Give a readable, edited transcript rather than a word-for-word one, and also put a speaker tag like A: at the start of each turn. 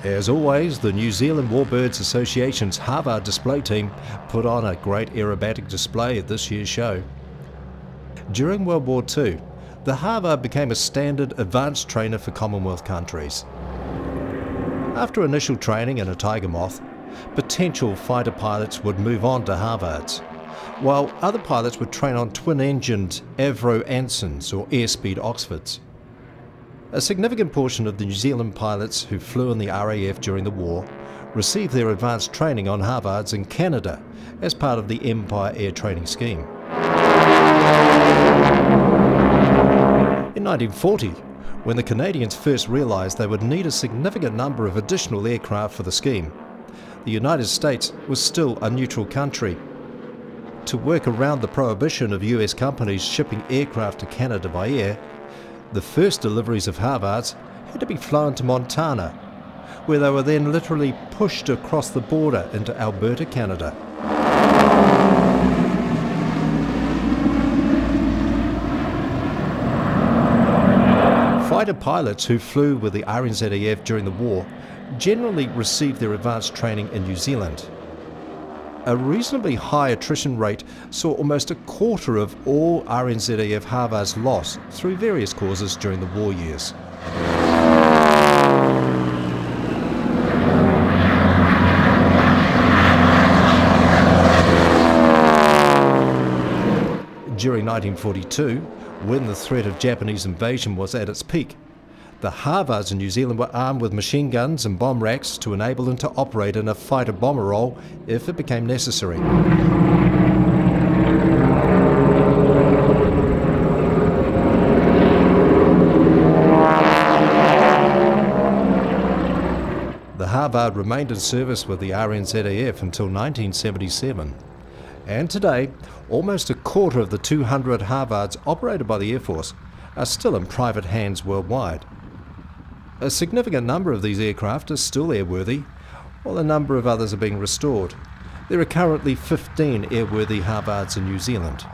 A: As always, the New Zealand Warbirds Association's Harvard display team put on a great aerobatic display at this year's show. During World War II, the Harvard became a standard advanced trainer for Commonwealth countries. After initial training in a Tiger Moth, potential fighter pilots would move on to Harvards, while other pilots would train on twin-engined Avro Ansons or airspeed Oxfords. A significant portion of the New Zealand pilots who flew in the RAF during the war received their advanced training on Harvards in Canada as part of the Empire Air Training Scheme. In 1940, when the Canadians first realised they would need a significant number of additional aircraft for the scheme, the United States was still a neutral country. To work around the prohibition of US companies shipping aircraft to Canada by air, the first deliveries of Harvards had to be flown to Montana, where they were then literally pushed across the border into Alberta, Canada. Fighter pilots who flew with the RNZAF during the war generally received their advanced training in New Zealand. A reasonably high attrition rate saw almost a quarter of all RNZAF Harvards lost through various causes during the war years. During 1942, when the threat of Japanese invasion was at its peak, the Harvards in New Zealand were armed with machine guns and bomb racks to enable them to operate in a fighter bomber role if it became necessary. The Harvard remained in service with the RNZAF until 1977. And today, almost a quarter of the 200 Harvards operated by the Air Force are still in private hands worldwide. A significant number of these aircraft are still airworthy, while a number of others are being restored. There are currently 15 airworthy Harvards in New Zealand.